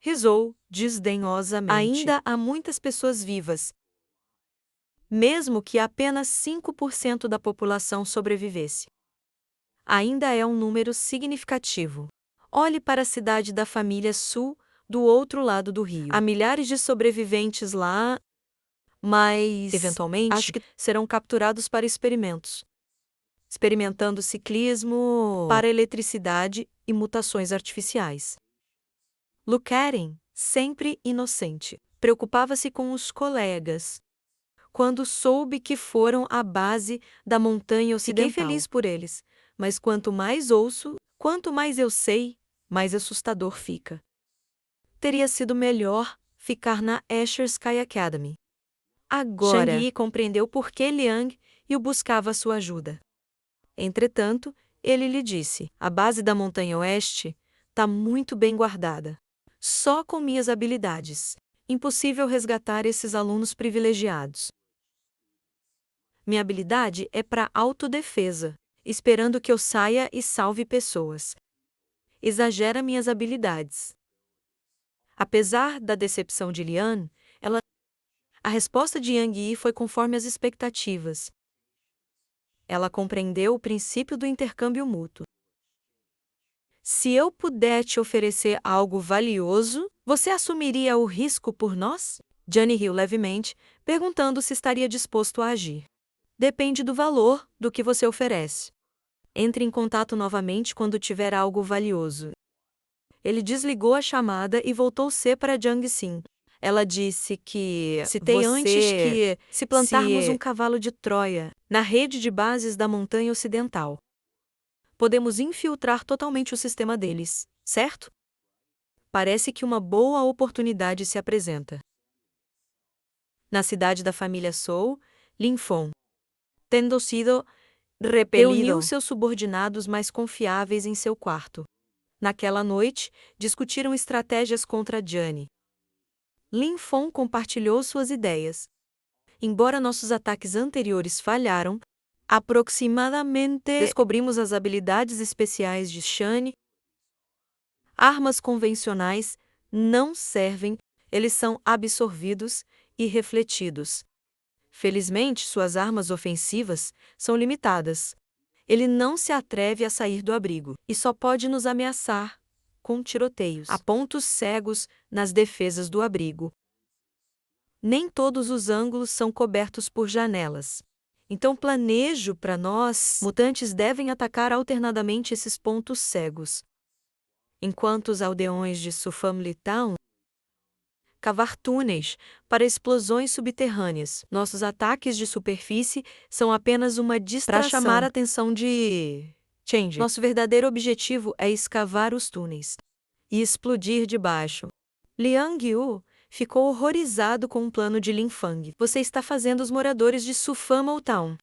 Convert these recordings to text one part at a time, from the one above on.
Risou desdenhosamente. Ainda há muitas pessoas vivas, mesmo que apenas 5% da população sobrevivesse. Ainda é um número significativo. Olhe para a cidade da família Sul, do outro lado do rio. Há milhares de sobreviventes lá, mas, eventualmente, acho que serão capturados para experimentos. Experimentando ciclismo, para eletricidade e mutações artificiais. Lucaden, sempre inocente, preocupava-se com os colegas. Quando soube que foram à base da montanha ocidental. Fiquei feliz por eles, mas quanto mais ouço, quanto mais eu sei, mais assustador fica. Teria sido melhor ficar na Asher Sky Academy. Agora, Shang-Yi compreendeu por que Liang o buscava sua ajuda. Entretanto, ele lhe disse: a base da Montanha Oeste está muito bem guardada. Só com minhas habilidades. Impossível resgatar esses alunos privilegiados. Minha habilidade é para autodefesa, esperando que eu saia e salve pessoas. Exagera minhas habilidades. Apesar da decepção de Lian, a resposta de Yang Yi foi conforme as expectativas. Ela compreendeu o princípio do intercâmbio mútuo. Se eu puder te oferecer algo valioso, você assumiria o risco por nós? Johnny riu levemente, perguntando se estaria disposto a agir. Depende do valor do que você oferece. Entre em contato novamente quando tiver algo valioso. Ele desligou a chamada e voltou-se para Jiang Xin. Ela disse que citei antes que se plantarmos um cavalo de Troia na rede de bases da Montanha Ocidental, podemos infiltrar totalmente o sistema deles, certo? Parece que uma boa oportunidade se apresenta. Na cidade da família Sou, Lin Feng, tendo sido repelido, reuniu seus subordinados mais confiáveis em seu quarto. Naquela noite, discutiram estratégias contra Jiani. Lin Feng compartilhou suas ideias. Embora nossos ataques anteriores falharam, aproximadamente descobrimos as habilidades especiais de Shani. Armas convencionais não servem, eles são absorvidos e refletidos. Felizmente, suas armas ofensivas são limitadas. Ele não se atreve a sair do abrigo e só pode nos ameaçar com tiroteios. Há pontos cegos nas defesas do abrigo. Nem todos os ângulos são cobertos por janelas. Então planejo para nós, mutantes devem atacar alternadamente esses pontos cegos. Enquanto os aldeões de Sufamily Town cavar túneis para explosões subterrâneas. Nossos ataques de superfície são apenas uma distração para chamar a atenção de Change. Nosso verdadeiro objetivo é escavar os túneis e explodir de baixo. Liang Yu ficou horrorizado com o plano de Lin Feng. Você está fazendo os moradores de Sufamily Town,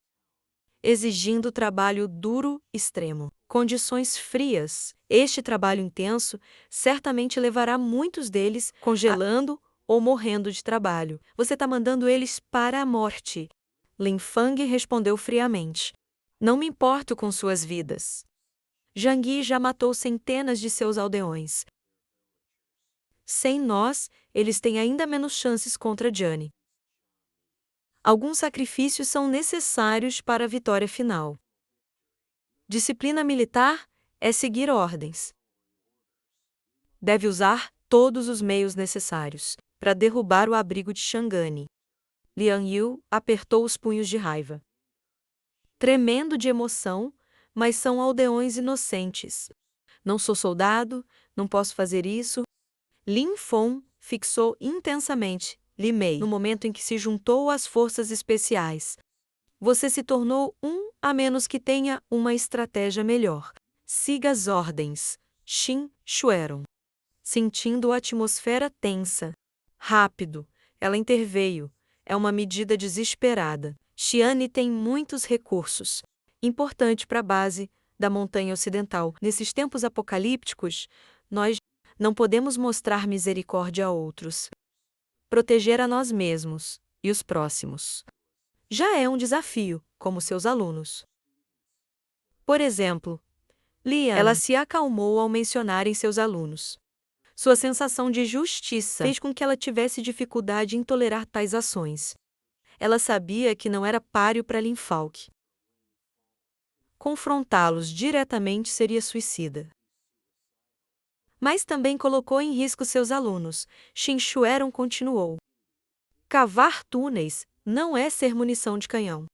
exigindo trabalho duro, extremo, condições frias. Este trabalho intenso certamente levará muitos deles congelando ou morrendo de trabalho. Você está mandando eles para a morte. Lin Feng respondeu friamente. Não me importo com suas vidas. Jiang Yi já matou centenas de seus aldeões. Sem nós, eles têm ainda menos chances contra Jiani. Alguns sacrifícios são necessários para a vitória final. Disciplina militar é seguir ordens. Deve usar todos os meios necessários para derrubar o abrigo de Shangani. Liang Yu apertou os punhos de raiva. Tremendo de emoção, mas são aldeões inocentes. Não sou soldado, não posso fazer isso. Lin Feng fixou intensamente Li Mei no momento em que se juntou às forças especiais. Você se tornou a menos que tenha uma estratégia melhor. Siga as ordens. Xin Xueron. Sentindo a atmosfera tensa. Rápido, ela interveio. É uma medida desesperada. Xiani tem muitos recursos. Importante para a base da Montanha Ocidental. Nesses tempos apocalípticos, nós não podemos mostrar misericórdia a outros. Proteger a nós mesmos e os próximos já é um desafio, como seus alunos. Por exemplo, Lian, ela se acalmou ao mencionarem seus alunos. Sua sensação de justiça fez com que ela tivesse dificuldade em tolerar tais ações. Ela sabia que não era páreo para Lin Falk. Confrontá-los diretamente seria suicida. Mas também colocou em risco seus alunos. Shin Chueron continuou. Cavar túneis não é ser munição de canhão.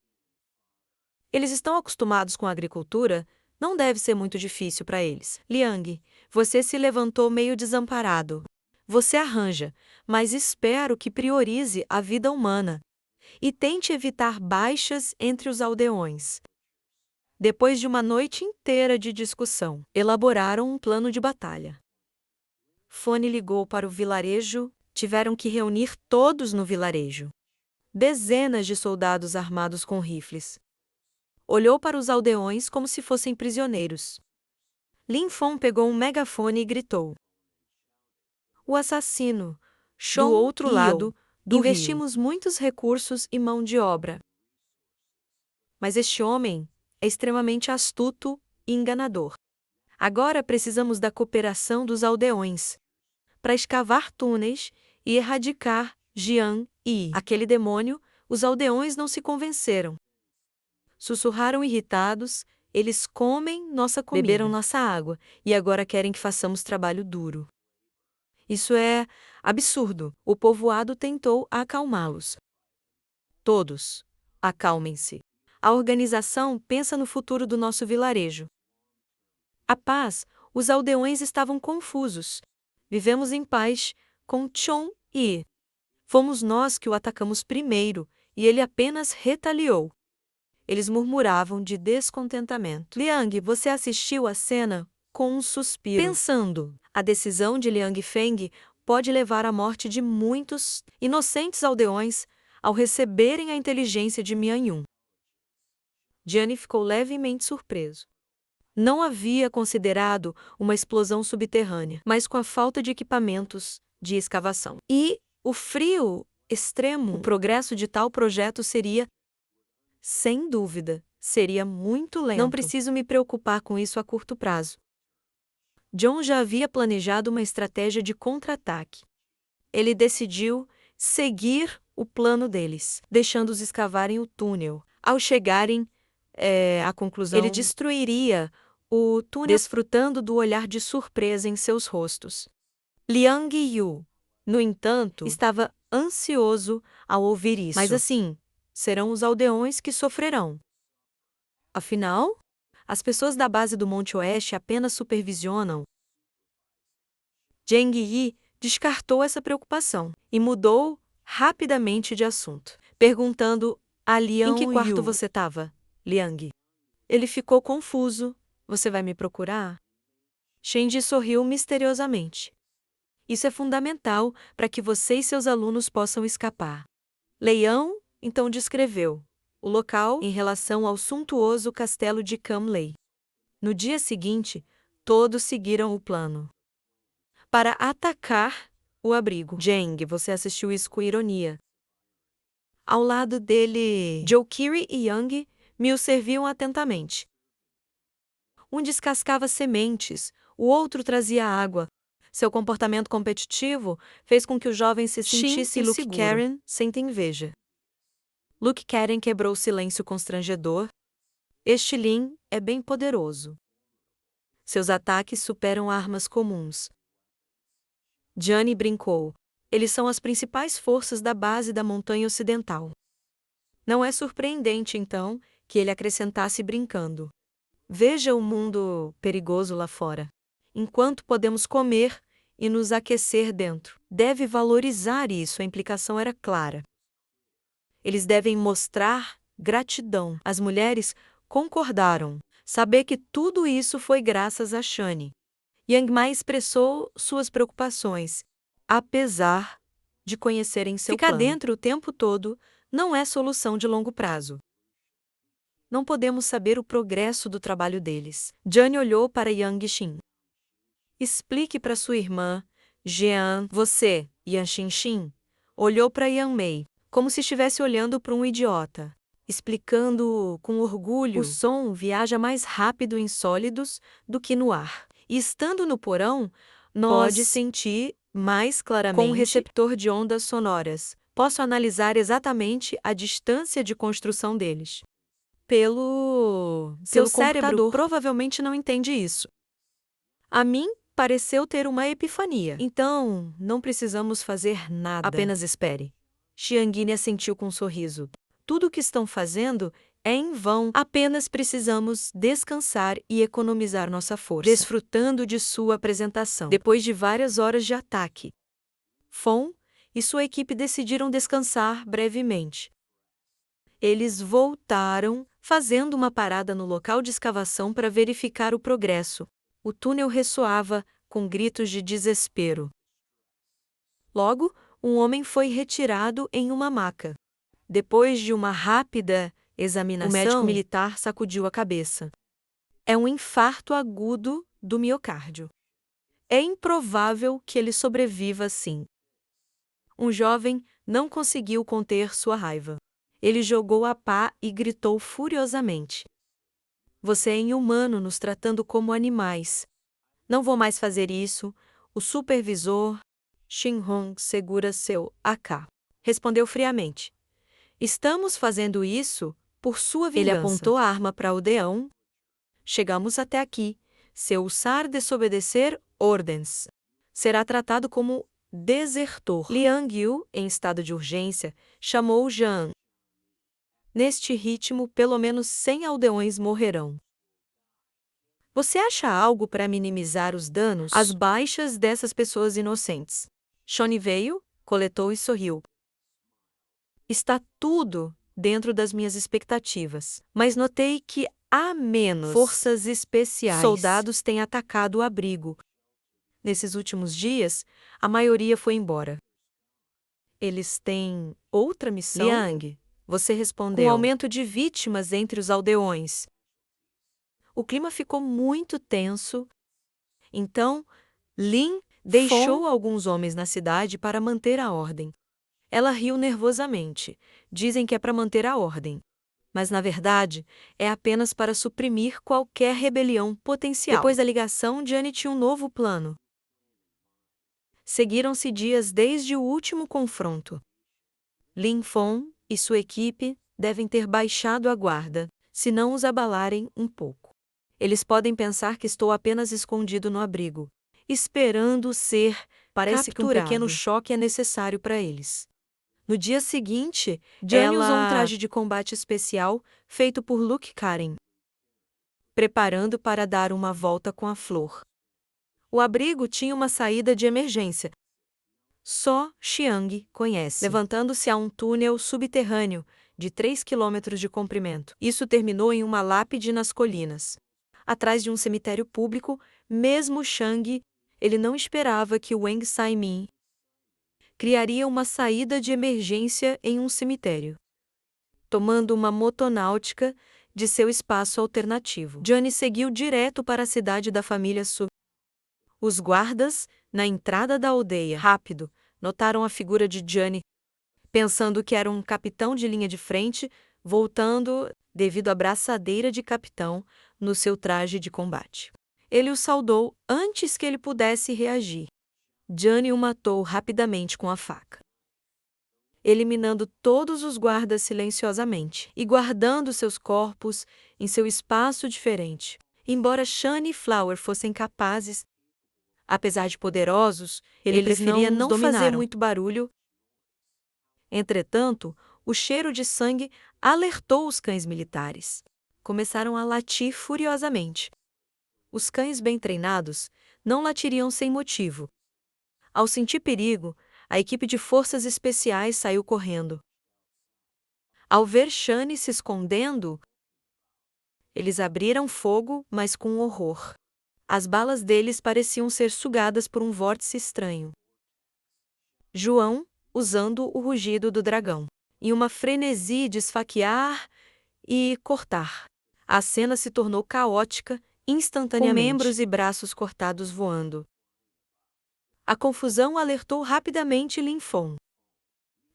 Eles estão acostumados com a agricultura, não deve ser muito difícil para eles. Liang, você se levantou meio desamparado. Você arranja, mas espero que priorize a vida humana e tente evitar baixas entre os aldeões. Depois de uma noite inteira de discussão, elaboraram um plano de batalha. Fone ligou para o vilarejo, tiveram que reunir todos no vilarejo. Dezenas de soldados armados com rifles. Olhou para os aldeões como se fossem prisioneiros. Lin Fong pegou um megafone e gritou. O assassino. Do outro lado, investimos muitos recursos e mão de obra. Mas este homem é extremamente astuto e enganador. Agora precisamos da cooperação dos aldeões para escavar túneis e erradicar Jian e aquele demônio. Os aldeões não se convenceram. Sussurraram irritados, eles comem nossa comida, beberam nossa água e agora querem que façamos trabalho duro. Isso é absurdo. O povoado tentou acalmá-los. Todos, acalmem-se. A organização pensa no futuro do nosso vilarejo. A paz, os aldeões estavam confusos. Vivemos em paz com Chong e fomos nós que o atacamos primeiro e ele apenas retaliou. Eles murmuravam de descontentamento. Liang, você assistiu à cena com um suspiro, pensando: a decisão de Liang Feng pode levar à morte de muitos inocentes aldeões ao receberem a inteligência de Mian Yun. Jian ficou levemente surpreso. Não havia considerado uma explosão subterrânea, mas com a falta de equipamentos de escavação e o frio extremo, o progresso de tal projeto seria, sem dúvida, seria muito lento. Não preciso me preocupar com isso a curto prazo. John já havia planejado uma estratégia de contra-ataque. Ele decidiu seguir o plano deles, deixando-os escavarem o túnel. Ao chegarem à conclusão, ele destruiria o túnel, desfrutando do olhar de surpresa em seus rostos. Liang Yu, no entanto, estava ansioso ao ouvir isso. Mas assim, serão os aldeões que sofrerão. Afinal, as pessoas da base do Monte Oeste apenas supervisionam. Zheng Yi descartou essa preocupação e mudou rapidamente de assunto, perguntando a Liang Yu: em que quarto você estava, Liang? Ele ficou confuso. Você vai me procurar? Shenji sorriu misteriosamente. Isso é fundamental para que você e seus alunos possam escapar. Leão então descreveu o local em relação ao suntuoso castelo de Camley. No dia seguinte, todos seguiram o plano para atacar o abrigo. Zheng, você assistiu isso com ironia. Ao lado dele, Joukiri e Yang me o serviam atentamente. Um descascava sementes, o outro trazia água. Seu comportamento competitivo fez com que o jovem se sentisse inseguro. Luke Karen sente inveja. Luke Karen quebrou o silêncio constrangedor. Este Lin é bem poderoso. Seus ataques superam armas comuns. Jiani brincou. Eles são as principais forças da base da Montanha Ocidental. Não é surpreendente, então, que ele acrescentasse brincando. Veja o mundo perigoso lá fora. Enquanto podemos comer e nos aquecer dentro. Deve valorizar isso, a implicação era clara. Eles devem mostrar gratidão. As mulheres concordaram. Saber que tudo isso foi graças a Shani. Yang Mai expressou suas preocupações, apesar de conhecerem seu plano. Ficar dentro o tempo todo não é solução de longo prazo. Não podemos saber o progresso do trabalho deles. Jiani olhou para Yang Xin. Explique para sua irmã, Jean. Você, Yan Xinxin, olhou para Yang Mei, como se estivesse olhando para um idiota. Explicando com orgulho, o som viaja mais rápido em sólidos do que no ar. E estando no porão, Pode sentir mais claramente com um receptor de ondas sonoras. Posso analisar exatamente a distância de construção deles. Seu cérebro computador. provavelmente não entende isso. A mim, pareceu ter uma epifania. Então, não precisamos fazer nada. Apenas espere. Xiangine assentiu com um sorriso. Tudo o que estão fazendo é em vão. Apenas precisamos descansar e economizar nossa força. Desfrutando de sua apresentação. Depois de várias horas de ataque, Fon e sua equipe decidiram descansar brevemente. Eles voltaram, fazendo uma parada no local de escavação para verificar o progresso. O túnel ressoava com gritos de desespero. Logo, um homem foi retirado em uma maca. Depois de uma rápida examinação, o médico militar sacudiu a cabeça. É um infarto agudo do miocárdio. É improvável que ele sobreviva assim. Um jovem não conseguiu conter sua raiva. Ele jogou a pá e gritou furiosamente. Você é inumano nos tratando como animais. Não vou mais fazer isso. O supervisor, Shin-hong, segura seu AK. Respondeu friamente. Estamos fazendo isso por sua vingança. Ele apontou a arma para o aldeão. Chegamos até aqui. Se ousar desobedecer ordens, será tratado como desertor. Liang Yu, em estado de urgência, chamou Zhang. Neste ritmo, pelo menos 100 aldeões morrerão. Você acha algo para minimizar os danos? As baixas dessas pessoas inocentes. Shoni veio, coletou e sorriu. Está tudo dentro das minhas expectativas. Mas notei que há menos forças especiais. Soldados têm atacado o abrigo. Nesses últimos dias, a maioria foi embora. Eles têm outra missão? Liang, você respondeu. Com o aumento de vítimas entre os aldeões. O clima ficou muito tenso. Então, Lin deixou alguns homens na cidade para manter a ordem. Ela riu nervosamente. Dizem que é para manter a ordem. Mas, na verdade, é apenas para suprimir qualquer rebelião potencial. Depois da ligação, Jiani tinha um novo plano. Seguiram-se dias desde o último confronto. Lin Fong e sua equipe devem ter baixado a guarda, se não os abalarem um pouco. Eles podem pensar que estou apenas escondido no abrigo, esperando ser capturado. Que um pequeno choque é necessário para eles. No dia seguinte, Jiani usou um traje de combate especial feito por Luke Karen, preparando para dar uma volta com a flor. O abrigo tinha uma saída de emergência. Só Xiang conhece, levantando-se a um túnel subterrâneo de 3 quilômetros de comprimento. Isso terminou em uma lápide nas colinas. Atrás de um cemitério público, mesmo Shang, ele não esperava que Wang Saimin criaria uma saída de emergência em um cemitério, tomando uma motonáutica de seu espaço alternativo. Jiani seguiu direto para a cidade da família Su. Os guardas, na entrada da aldeia, rápido, notaram a figura de Jiani, pensando que era um capitão de linha de frente, voltando devido à braçadeira de capitão no seu traje de combate. Ele o saudou antes que ele pudesse reagir. Jiani o matou rapidamente com a faca, eliminando todos os guardas silenciosamente e guardando seus corpos em seu espaço diferente. Embora Shan e Flower fossem capazes, apesar de poderosos, ele preferia não fazer muito barulho. Entretanto, o cheiro de sangue alertou os cães militares. Começaram a latir furiosamente. Os cães bem treinados não latiriam sem motivo. Ao sentir perigo, a equipe de forças especiais saiu correndo. Ao ver Shani se escondendo, eles abriram fogo, mas com horror. As balas deles pareciam ser sugadas por um vórtice estranho. João, usando o rugido do dragão, em uma frenesi de esfaquear e cortar. A cena se tornou caótica instantaneamente, com membros e braços cortados voando. A confusão alertou rapidamente Lin Fong.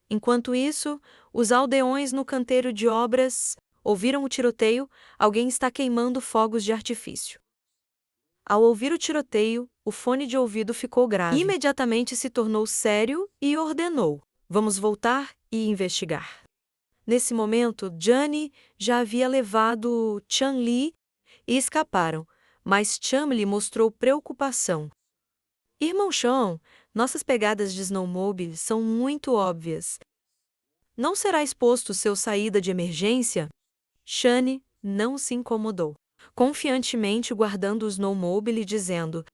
Enquanto isso, os aldeões no canteiro de obras ouviram o tiroteio. Alguém está queimando fogos de artifício. Ao ouvir o tiroteio, o fone de ouvido ficou grave. Imediatamente se tornou sério e ordenou: vamos voltar e investigar. Nesse momento, Johnny já havia levado Chun-Li e escaparam, mas Chun-Li mostrou preocupação. Irmão Sean, nossas pegadas de snowmobile são muito óbvias. Não será exposto seu saída de emergência? Shane não se incomodou, confiantemente guardando o snowmobile e dizendo: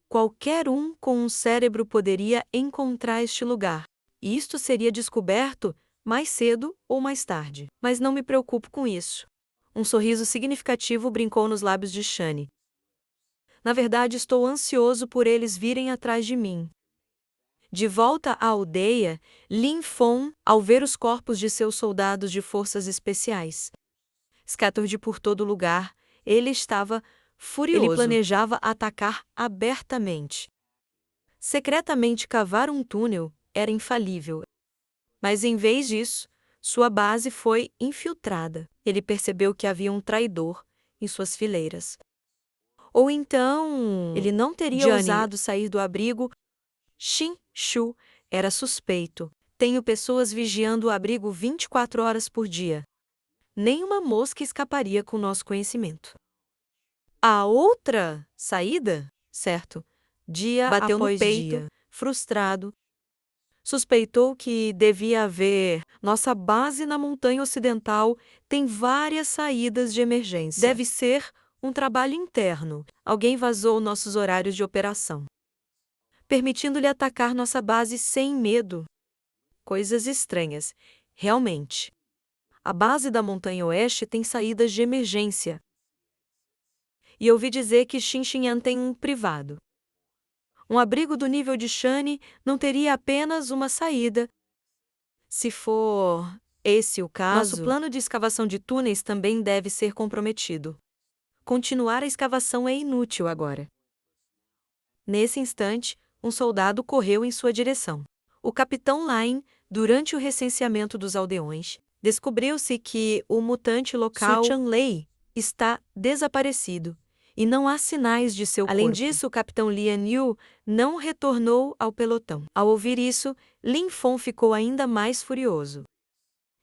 qualquer um com um cérebro poderia encontrar este lugar, e isto seria descoberto mais cedo ou mais tarde. Mas não me preocupo com isso. Um sorriso significativo brincou nos lábios de Shane. Na verdade, estou ansioso por eles virem atrás de mim. De volta à aldeia, Lin Fong, ao ver os corpos de seus soldados de forças especiais scattered por todo lugar, ele estava furioso. Ele planejava atacar abertamente. Secretamente cavar um túnel era infalível. Mas em vez disso, sua base foi infiltrada. Ele percebeu que havia um traidor em suas fileiras. Ou então, ele não teria ousado sair do abrigo. Xin Shu era suspeito. Tenho pessoas vigiando o abrigo 24 horas por dia. Nenhuma mosca escaparia com nosso conhecimento. A outra saída, certo? Dia bateu após no peito, dia, frustrado. Suspeitou que devia haver. Nossa base na montanha ocidental tem várias saídas de emergência. Deve ser um trabalho interno. Alguém vazou nossos horários de operação, permitindo-lhe atacar nossa base sem medo. Coisas estranhas, realmente. A base da Montanha Oeste tem saídas de emergência. E ouvi dizer que Xinxian tem um privado. Um abrigo do nível de Shane não teria apenas uma saída. Se for esse o caso, nosso plano de escavação de túneis também deve ser comprometido. Continuar a escavação é inútil agora. Nesse instante, um soldado correu em sua direção. O capitão Line, durante o recenseamento dos aldeões, descobriu-se que o mutante local Su Chanlei está desaparecido e não há sinais de seu corpo. Além disso, o capitão Lian Yu não retornou ao pelotão. Ao ouvir isso, Lin Fong ficou ainda mais furioso.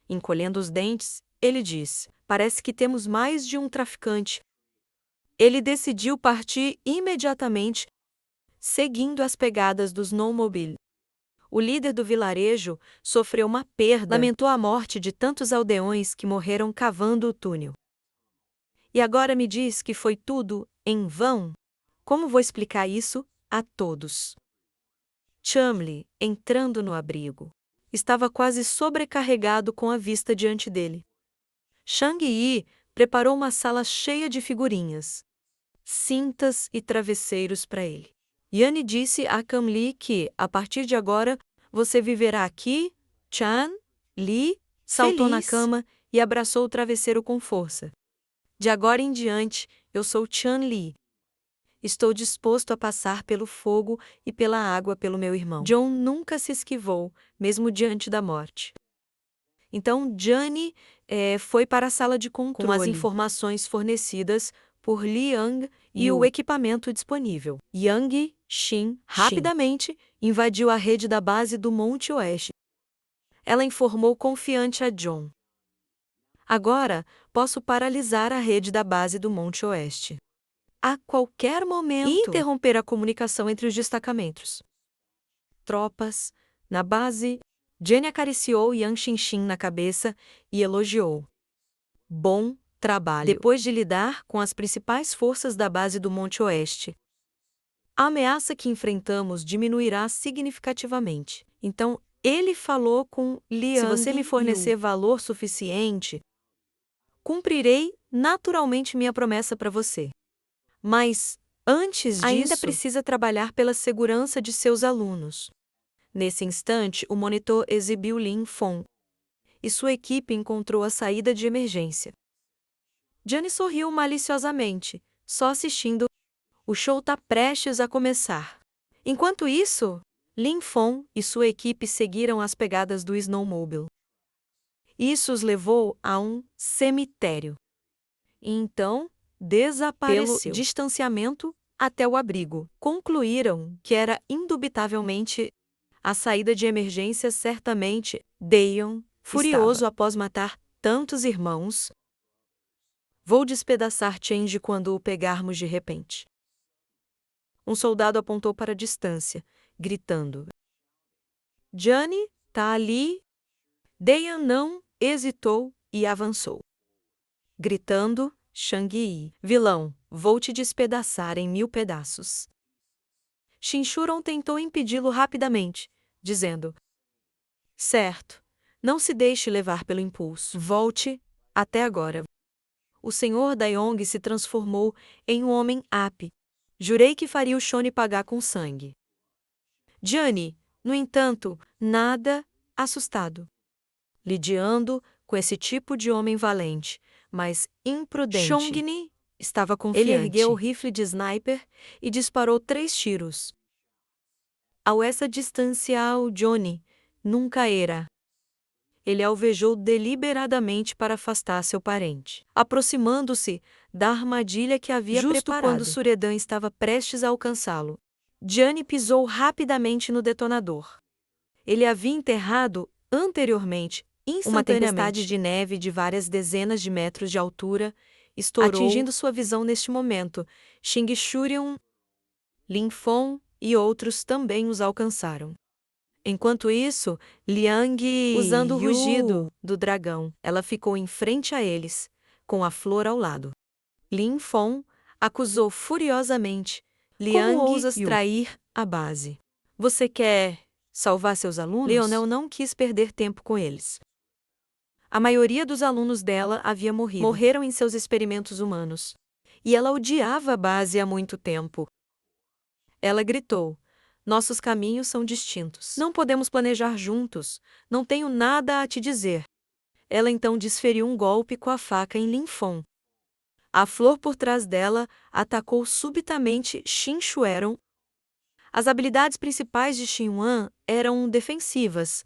Encolhendo os dentes, ele disse: parece que temos mais de um traficante. Ele decidiu partir imediatamente, seguindo as pegadas do snowmobile. O líder do vilarejo sofreu uma perda. Lamentou a morte de tantos aldeões que morreram cavando o túnel. E agora me diz que foi tudo em vão? Como vou explicar isso a todos? Chumley, entrando no abrigo, estava quase sobrecarregado com a vista diante dele. Shang Yi preparou uma sala cheia de figurinhas, cintas e travesseiros para ele. Yanni disse a Kamli que, a partir de agora, você viverá aqui. Chan Li saltou na cama e abraçou o travesseiro com força. De agora em diante, eu sou Chan Li. Estou disposto a passar pelo fogo e pela água pelo meu irmão. John nunca se esquivou, mesmo diante da morte. Então, Johnny foi para a sala de controle com as informações fornecidas por Liang e o equipamento disponível. Yang Xin rapidamente invadiu a rede da base do Monte Oeste. Ela informou confiante a John: agora posso paralisar a rede da base do Monte Oeste a qualquer momento e interromper a comunicação entre os destacamentos. Tropas na base. Jenny acariciou Yang Xinxin na cabeça e elogiou: bom trabalho. Depois de lidar com as principais forças da base do Monte Oeste, a ameaça que enfrentamos diminuirá significativamente. Então, ele falou com Liang. Se você me fornecer valor suficiente, cumprirei naturalmente minha promessa para você. Mas, antes disso, ainda precisa trabalhar pela segurança de seus alunos. Nesse instante, o monitor exibiu Lin Fong, e sua equipe encontrou a saída de emergência. Johnny sorriu maliciosamente, só assistindo. O show está prestes a começar. Enquanto isso, Lin Fong e sua equipe seguiram as pegadas do snowmobile. Isso os levou a um cemitério. E então, desapareceu. Pelo distanciamento, até o abrigo. Concluíram que era indubitavelmente a saída de emergência. Certamente, Dayon, furioso após matar tantos irmãos, vou despedaçar Change quando o pegarmos de repente. Um soldado apontou para a distância, gritando: Johnny, tá ali? Dayan não hesitou e avançou, gritando: Shang-Yi, vilão, vou te despedaçar em 1000 pedaços. Shinchuron tentou impedi-lo rapidamente, dizendo: Certo, não se deixe levar pelo impulso. Volte, até agora. O senhor Dayong se transformou em um homem Ape. Jurei que faria o Shone pagar com sangue. Johnny, no entanto, nada assustado. Lidiando com esse tipo de homem valente, mas imprudente, Chongni estava confiante. Ele ergueu o rifle de sniper e disparou 3 tiros. Ao essa distância, Johnny nunca era. Ele alvejou deliberadamente para afastar seu parente, aproximando-se da armadilha que havia preparado. Quando Suredan estava prestes a alcançá-lo, Johnny pisou rapidamente no detonador. Ele havia enterrado, anteriormente, uma tempestade de neve de várias dezenas de metros de altura estourou, atingindo sua visão neste momento. Xing Shurion, Lin Feng e outros também os alcançaram. Enquanto isso, Liang, usando o rugido do dragão, ela ficou em frente a eles, com a flor ao lado. Lin Feng acusou furiosamente: Liang, como ousas trair a base? Você quer salvar seus alunos? Leonel não quis perder tempo com eles. A maioria dos alunos dela havia morrido. Morreram em seus experimentos humanos. E ela odiava a base há muito tempo. Ela gritou: Nossos caminhos são distintos. Não podemos planejar juntos. Não tenho nada a te dizer. Ela então desferiu um golpe com a faca em Lin Feng. A flor por trás dela atacou subitamente Xin Shueron. As habilidades principais de Xin Wan eram defensivas.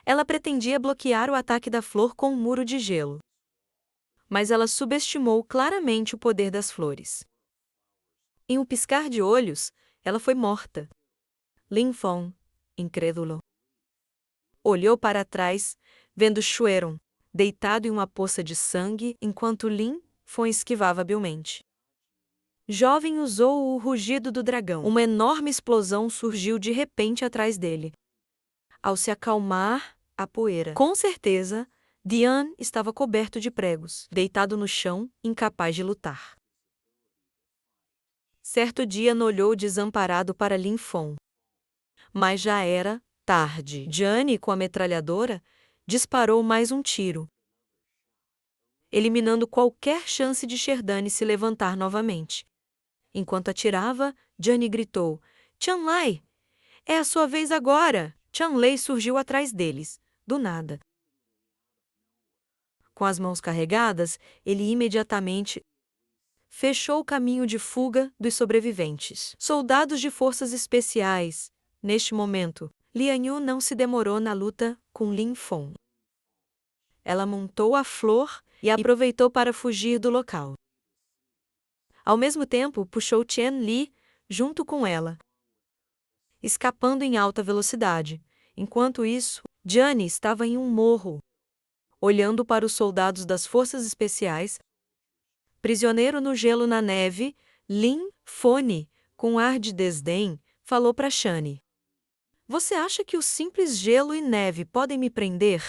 Ela pretendia bloquear o ataque da flor com um muro de gelo. Mas ela subestimou claramente o poder das flores. Em um piscar de olhos, ela foi morta. Lin Feng, incrédulo, olhou para trás, vendo Shueron deitado em uma poça de sangue enquanto Lin Feng esquivava habilmente. Jovem usou o rugido do dragão. Uma enorme explosão surgiu de repente atrás dele. Ao se acalmar, a poeira. Com certeza, Dian estava coberto de pregos, deitado no chão, incapaz de lutar. Certo dia olhou desamparado para Lin Feng. Mas já era tarde. Johnny, com a metralhadora, disparou mais um tiro, eliminando qualquer chance de Sherdane se levantar novamente. Enquanto atirava, Johnny gritou: Chanlai! É a sua vez agora! Chanlei surgiu atrás deles, do nada. Com as mãos carregadas, ele imediatamente fechou o caminho de fuga dos sobreviventes. Soldados de forças especiais. Neste momento, Lian Yu não se demorou na luta com Lin Feng. Ela montou a flor e aproveitou para fugir do local. Ao mesmo tempo, puxou Chen Li junto com ela, escapando em alta velocidade. Enquanto isso, Johnny estava em um morro, olhando para os soldados das forças especiais. Prisioneiro no gelo na neve, Lin Feng, com ar de desdém, falou para Shani: Você acha que o simples gelo e neve podem me prender?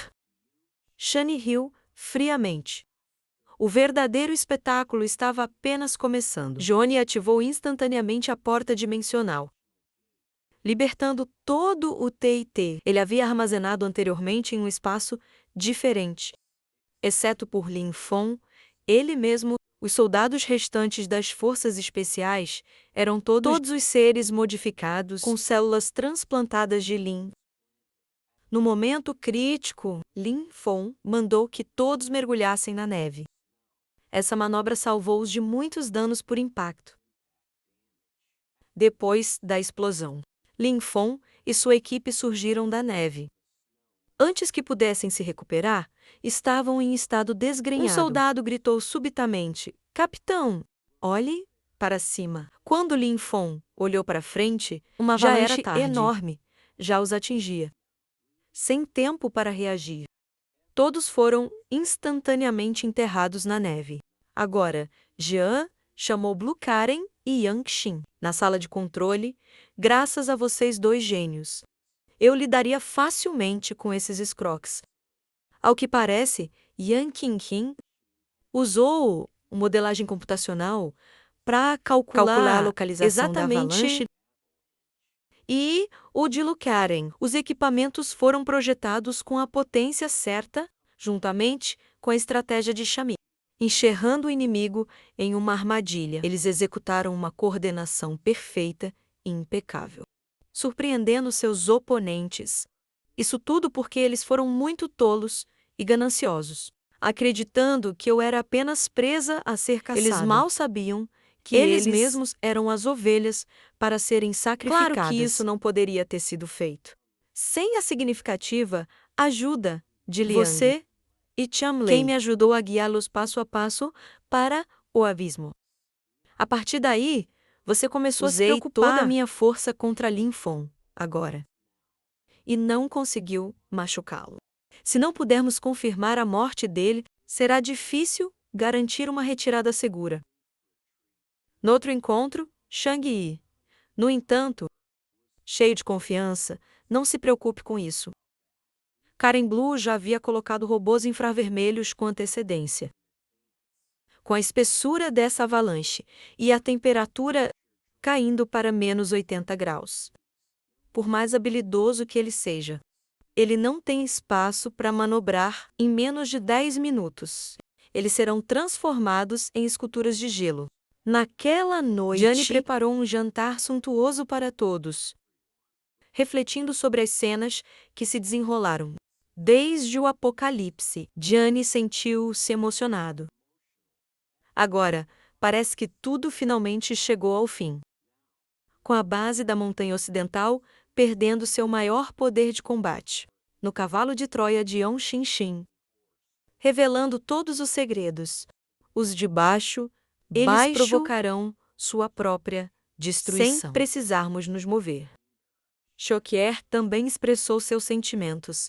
Shani riu friamente. O verdadeiro espetáculo estava apenas começando. Johnny ativou instantaneamente a porta dimensional, libertando todo o TIT. Ele havia armazenado anteriormente em um espaço diferente. Exceto por Lin Feng, ele mesmo, os soldados restantes das forças especiais eram todos os seres modificados com células transplantadas de Lin. No momento crítico, Lin Feng mandou que todos mergulhassem na neve. Essa manobra salvou-os de muitos danos por impacto. Depois da explosão, Lin Feng e sua equipe surgiram da neve. Antes que pudessem se recuperar, estavam em estado desgrenhado. Um soldado gritou subitamente: Capitão, olhe para cima. Quando Lin Feng olhou para frente, uma Já era avalanche tarde. enorme já os atingia. Sem tempo para reagir. Todos foram instantaneamente enterrados na neve. Agora, Jian chamou Blue Karen e Yang Xin na sala de controle. Graças a vocês dois gênios, eu lidaria facilmente com esses escroques. Ao que parece, Yang Qingqing usou modelagem computacional para calcular a localização da avalanche. E o de Blue Karen. Os equipamentos foram projetados com a potência certa, juntamente com a estratégia de Shami, encerrando o inimigo em uma armadilha. Eles executaram uma coordenação perfeita e impecável, surpreendendo seus oponentes. Isso tudo porque eles foram muito tolos e gananciosos, acreditando que eu era apenas presa a ser caçada. Eles mal sabiam que eles mesmos eram as ovelhas para serem sacrificadas. Claro que isso não poderia ter sido feito sem a significativa ajuda de Liang. Você e Chamley, quem me ajudou a guiá-los passo a passo para o abismo. A partir daí, você começou a se preocupar. Toda a minha força contra Lin Feng agora. E não conseguiu machucá-lo. Se não pudermos confirmar a morte dele, será difícil garantir uma retirada segura. No outro encontro, Shang Yi. No entanto, cheio de confiança, não se preocupe com isso. Karen Blue já havia colocado robôs infravermelhos com antecedência. Com a espessura dessa avalanche e a temperatura caindo para menos 80 graus. Por mais habilidoso que ele seja, ele não tem espaço para manobrar em menos de 10 minutos. Eles serão transformados em esculturas de gelo. Naquela noite, Jian preparou um jantar suntuoso para todos, refletindo sobre as cenas que se desenrolaram. Desde o apocalipse, Jian sentiu-se emocionado. Agora, parece que tudo finalmente chegou ao fim. Com a base da Montanha Ocidental perdendo seu maior poder de combate, no cavalo de Troia de Yang Xinxin, revelando todos os segredos, os de baixo, eles provocarão sua própria destruição. Sem precisarmos nos mover. Choquier também expressou seus sentimentos.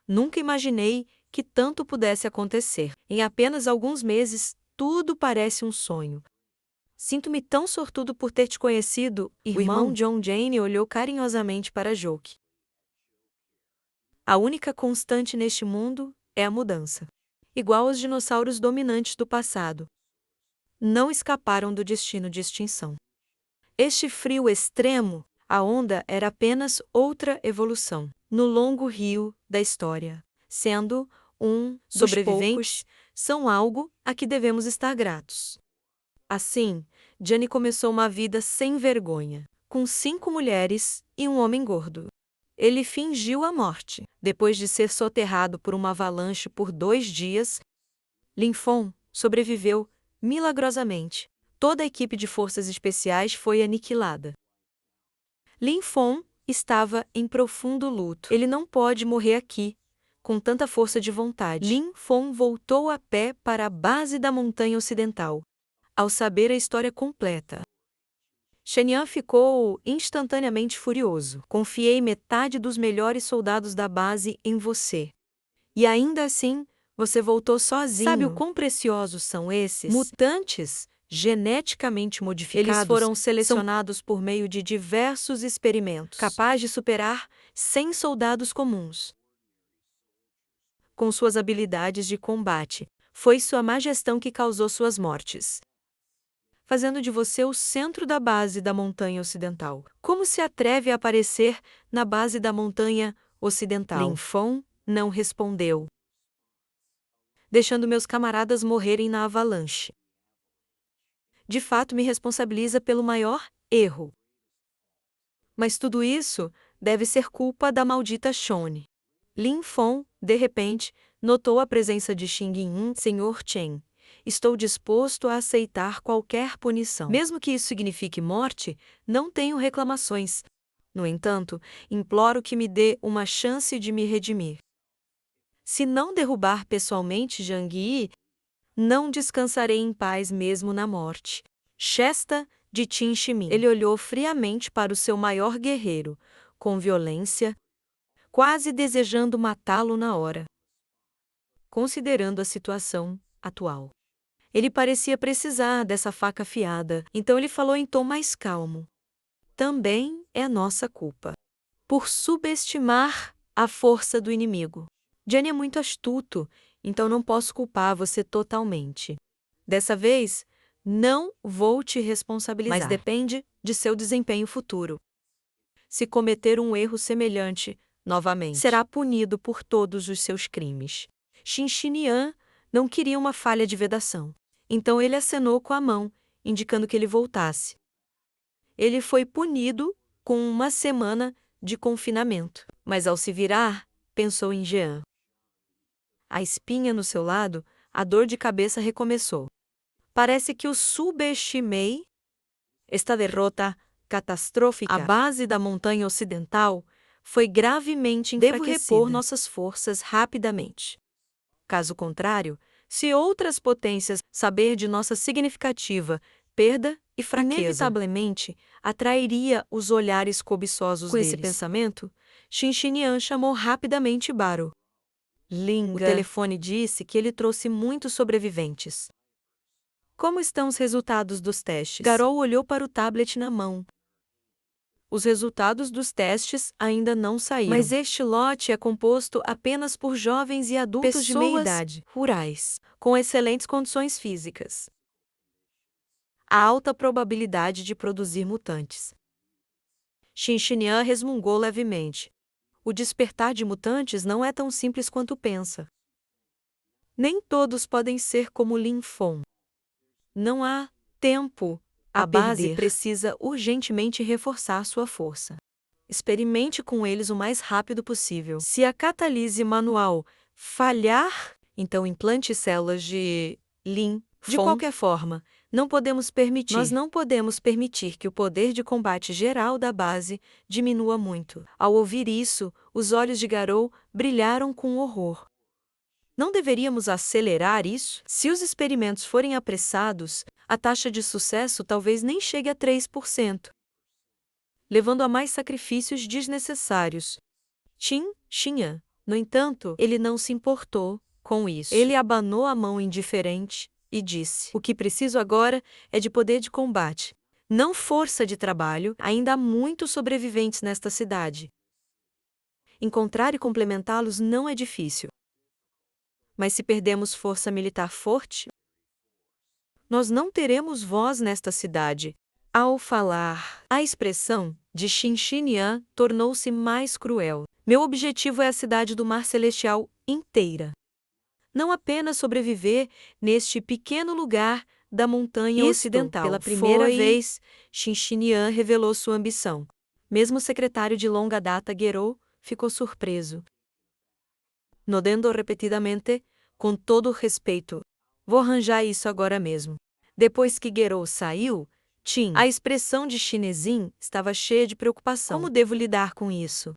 Nunca imaginei que tanto pudesse acontecer. Em apenas alguns meses, tudo parece um sonho. Sinto-me tão sortudo por ter te conhecido. O irmão John Jane olhou carinhosamente para Joke. A única constante neste mundo é a mudança. Igual aos dinossauros dominantes do passado. Não escaparam do destino de extinção. Este frio extremo, a onda era apenas outra evolução no longo rio da história, sendo sobreviventes, são algo a que devemos estar gratos. Assim, Jian começou uma vida sem vergonha, com 5 mulheres e um homem gordo. Ele fingiu a morte. Depois de ser soterrado por uma avalanche por 2 dias, Lin Feng sobreviveu milagrosamente. Toda a equipe de forças especiais foi aniquilada. Lin Feng estava em profundo luto. Ele não pode morrer aqui, com tanta força de vontade. Lin Feng voltou a pé para a base da Montanha Ocidental, ao saber a história completa. Shen ficou instantaneamente furioso. Confiei metade dos melhores soldados da base em você. E ainda assim, você voltou sozinho. Sabe o quão preciosos são esses? Mutantes geneticamente modificados. Eles foram selecionados por meio de diversos experimentos, capazes de superar 100 soldados comuns. Com suas habilidades de combate, foi Sua Majestão que causou suas mortes, fazendo de você o centro da base da Montanha Ocidental. Como se atreve a aparecer na base da Montanha Ocidental? Lin Feng não respondeu, deixando meus camaradas morrerem na avalanche. De fato, me responsabiliza pelo maior erro. Mas tudo isso deve ser culpa da maldita Shone. Lin Feng, de repente, notou a presença de Xing Yin. Senhor Chen, estou disposto a aceitar qualquer punição. Mesmo que isso signifique morte, não tenho reclamações. No entanto, imploro que me dê uma chance de me redimir. Se não derrubar pessoalmente Zhang Yi, não descansarei em paz mesmo na morte. Shesta de Qin Shimin. Ele olhou friamente para o seu maior guerreiro, com violência, quase desejando matá-lo na hora. Considerando a situação atual, ele parecia precisar dessa faca afiada, então ele falou em tom mais calmo. Também é nossa culpa por subestimar a força do inimigo. Jian é muito astuto, então não posso culpar você totalmente. Dessa vez, não vou te responsabilizar, mas depende de seu desempenho futuro. Se cometer um erro semelhante, novamente, será punido por todos os seus crimes. Qin Shinian não queria uma falha de vedação, então ele acenou com a mão, indicando que ele voltasse. Ele foi punido com 1 semana de confinamento, mas ao se virar, pensou em Jean. A espinha no seu lado, a dor de cabeça recomeçou. Parece que o subestimei. Esta derrota catastrófica, a base da montanha ocidental, foi gravemente enfraquecida. Devo repor nossas forças rapidamente. Caso contrário, se outras potências saber de nossa significativa perda e fraqueza, inevitavelmente atrairia os olhares cobiçosos deles. Com esse pensamento, Qin Shinian chamou rapidamente Baro. Linga. O telefone disse que ele trouxe muitos sobreviventes. Como estão os resultados dos testes? Garou olhou para o tablet na mão. Os resultados dos testes ainda não saíram. Mas este lote é composto apenas por jovens e adultos de meia idade, rurais, com excelentes condições físicas. Há alta probabilidade de produzir mutantes. Qin Shinian resmungou levemente. O despertar de mutantes não é tão simples quanto pensa. Nem todos podem ser como Lin Feng. Não há tempo a base precisa urgentemente reforçar sua força. Experimente com eles o mais rápido possível. Se a catálise manual falhar, então implante células de Lin Feng. De qualquer forma, nós não podemos permitir que o poder de combate geral da base diminua muito. Ao ouvir isso, os olhos de Garou brilharam com horror. Não deveríamos acelerar isso? Se os experimentos forem apressados, a taxa de sucesso talvez nem chegue a 3%, levando a mais sacrifícios desnecessários. Qin Shinian, no entanto, ele não se importou com isso. Ele abanou a mão indiferente e disse: o que preciso agora é de poder de combate, não força de trabalho. Ainda há muitos sobreviventes nesta cidade. Encontrar e complementá-los não é difícil. Mas se perdemos força militar forte, nós não teremos voz nesta cidade. Ao falar, a expressão de Qin Shinian tornou-se mais cruel. Meu objetivo é a cidade do Mar Celestial inteira. Não apenas sobreviver neste pequeno lugar da montanha ocidental. Pela primeira vez, Qin Shinian revelou sua ambição. Mesmo o secretário de longa data Garou ficou surpreso. Nodendo repetidamente, com todo o respeito. Vou arranjar isso agora mesmo. Depois que Garou saiu, a expressão de Chinezin estava cheia de preocupação. Como devo lidar com isso?